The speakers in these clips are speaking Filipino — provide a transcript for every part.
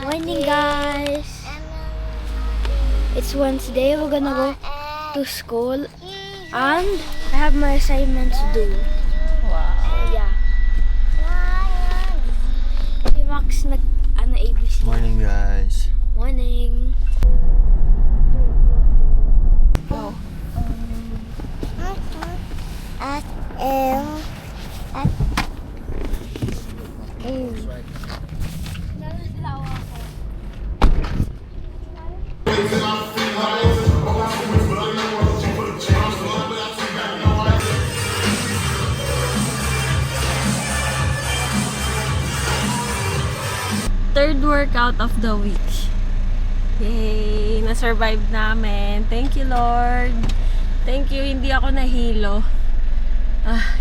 Morning, guys. It's Wednesday. We're gonna go to school, and I have my assignments due. Wow. Yeah. Si Max ABC. Morning, guys. Morning. Go. Third workout of the week. Yay! Na-survive namin. Thank you, Lord. Thank you, hindi ako nahilo.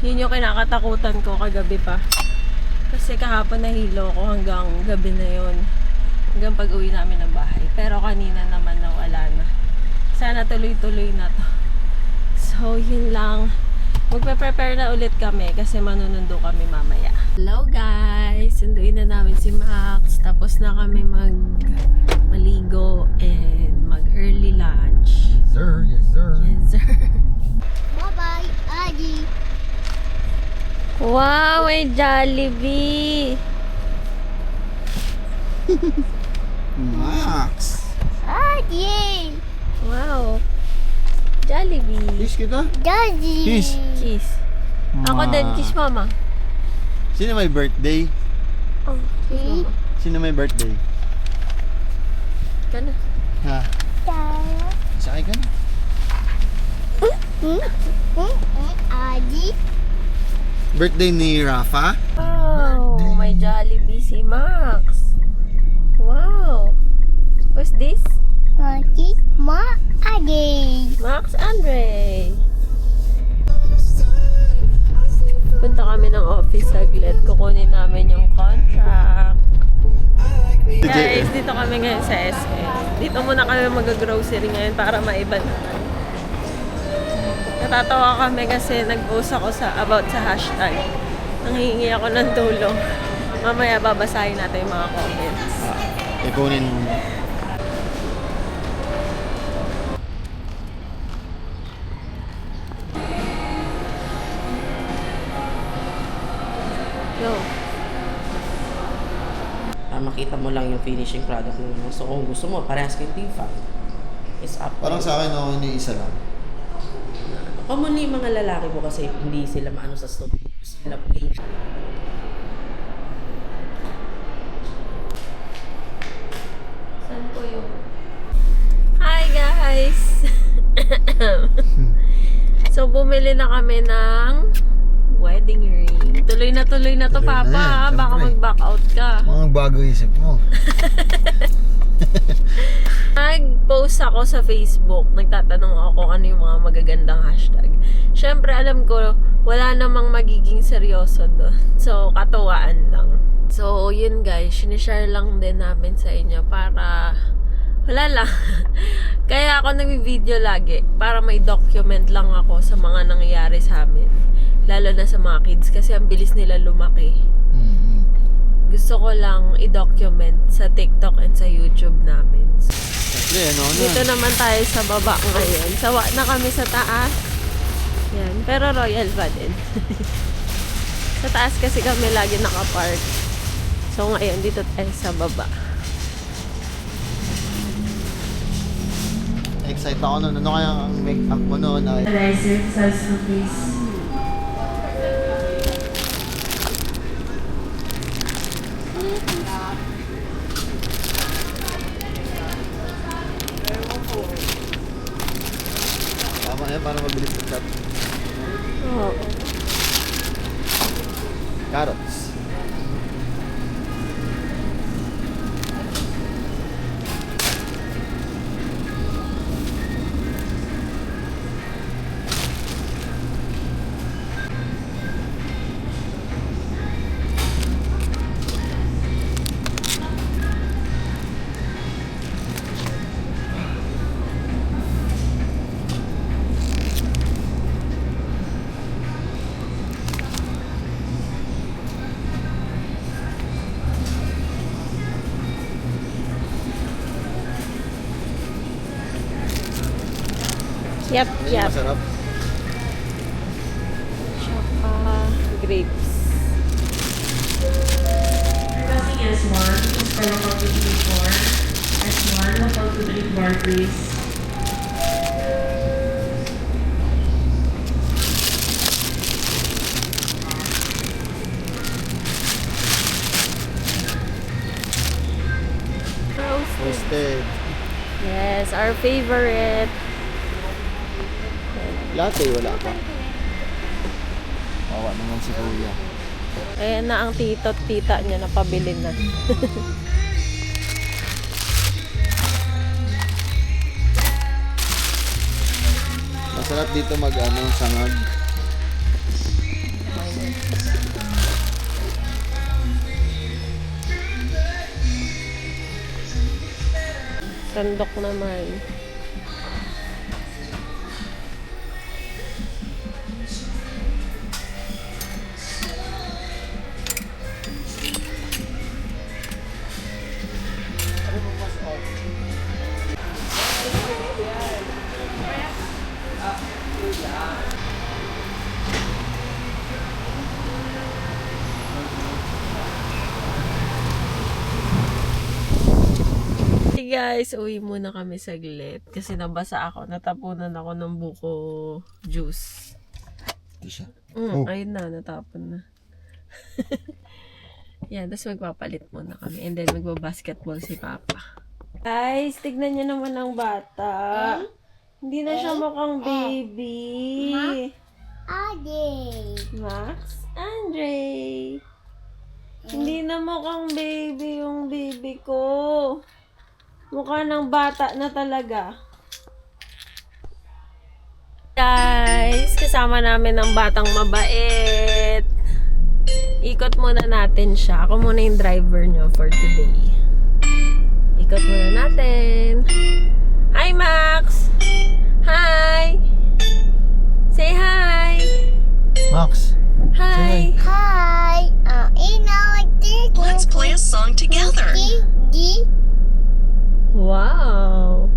Yun yung kinakatakutan ko kagabi pa. Kasi kahapon nahilo ko hanggang gabi na yun. Hanggang pag-uwi namin ng bahay. Pero kanina naman nawala na. Sana tuloy-tuloy na to. So, yun lang. Magpe-prepare na ulit kami kasi manunundo kami mamaya. Hello guys! Sunduin na namin si Max. Tapos na kami maligo and mag-early lunch. Sir, yes, sir. Yes, sir. Bye-bye, Adi. Wow! May Jollibee! Max. Adi. Wow! Jollibee! Kiss kita. Daddy. Kiss. Kiss. Ako din, kiss mama. Sino may birthday? Oh, kiss mama. Sino may birthday? Ka na. Ha? Sakay ka na. Adi. Birthday ni Rafa? Wow! May Jollibee si Max. Wow! What's this? Adi. Adi. Max Andre. Punta kami ng office saglit. Kukunin namin yung contract. Guys, dito kami ngayon sa SM. Dito muna kami mag-grocery ngayon para maiba naman. Natatawa kami kasi nag-post ako about sa hashtag. Nanghihingi ako ng tulong. Mamaya babasahin natin yung mga comments. Ikunin mo. Go. Makita mo lang yung finishing product mo. So kung gusto mo, parehas kayong Tifa. It's up to Parang you. sa akin ako ni isa lang. Commonly, mga lalaki po kasi hindi sila maano sa stove. Gusto nila plain. Saan po yung... Hi guys! So, bumili na kami ng wedding ring. Tuloy na to, Tuloy na Papa. yan, Baka syempre. mag-back out ka. Mga bago isip mo. Nag-post ako sa Facebook. Nagtatanong ako kung ano yung mga magagandang hashtag. Siyempre, alam ko, wala namang magiging seryoso doon. So, katuwaan lang. So, yun guys, sinishare lang din namin sa inyo para... Wala lang. Kaya ako nag-video lagi para may document lang ako sa mga nangyayari sa amin. Lalo na sa mga kids kasi ang bilis nila lumaki. Gusto ko lang i-document sa TikTok and sa YouTube namin. Siyempre, ano na. Dito naman tayo sa baba ngayon. Sawa na kami sa taas. Yan. Pero royal pa din. Sa taas kasi kami lagi nakapark. So ngayon dito tayo sa baba. Excited ako nun. Ano kaya ang make-up mo nun? Tama yan para mabilis na chat. Oo. Carrots. Yep, Yan yung yep. masarap. Tsaka grapes. Passing S1, for local to 34. S1, local to 34, please. Roasted. Yes, our favorite. Latte, wala pa. Awa naman si Kuya. Ayan na ang tito at tita niya na pabili na. Masarap dito sangag. Sandok naman. Hey guys, uwi muna kami saglit kasi nabasa ako, natapunan ako ng buko juice. Di siya. Ayun na, natapon na. Yan, tapos magpapalit muna kami and then magbabasketball si Papa. Guys, tignan niyo naman ang bata. Hindi na siya mukhang baby. Max? Andre. Hindi na mukhang baby yung baby ko. Mukha ng bata na talaga. Guys, kasama namin ang batang mabait. Ikot muna natin siya. Ako muna yung driver nyo for today. Ikot muna natin. Hi, Max! Hi! Say hi! Max. Hi! Hi. Let's play a song together. Wow!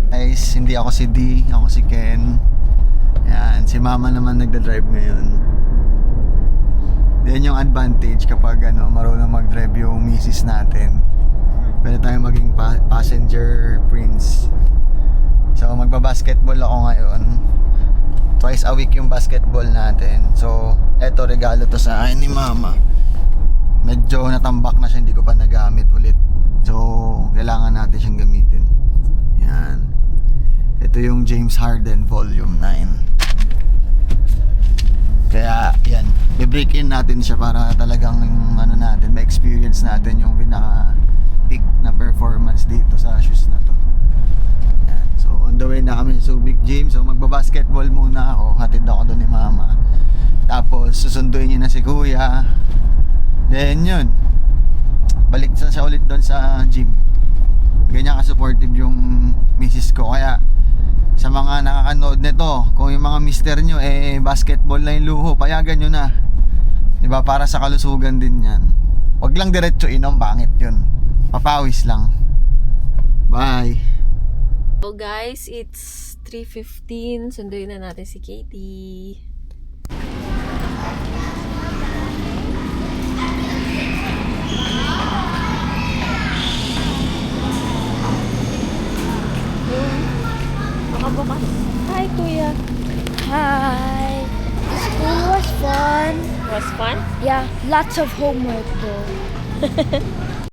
Guys, hindi ako si D, ako si Ken. Yan, si Mama naman nagda-drive ngayon. Yan yung advantage kapag marunong mag-drive yung misis natin. Pwede tayo maging passenger prince. So magbabasketball ako ngayon. Twice a week yung basketball natin. So eto, regalo to sa akin ni Mama. Medyo natambak na siya, hindi ko pa nagamit ulit. So kailangan natin siyang gamitin. Yan. Ito yung James Harden Volume 9. Kaya yan, i-break in natin siya para talagang natin, ma-experience natin yung pinaka-peak na performance dito sa shoes na to. Yan. So on the way na kami sa Subic Gym. So magbabasketball muna ako, hatid ako doon ni Mama. Tapos susunduin niya na si Kuya. Then yun, balik siya ulit doon sa gym. Ganyan ka-supportive yung misis ko. Kaya sa mga nakakanood nito, kung yung mga mister nyo basketball na yung luho, payagan nyo na, diba? Para sa kalusugan din yan. Wag lang diretso inom, bangit yun. Papawis lang. Bye. So guys, it's 3:15. Sunduin na natin si Katie. Bukas. Hi, Kuya. Hi. The school was fun. Was fun? Yeah, lots of homework though.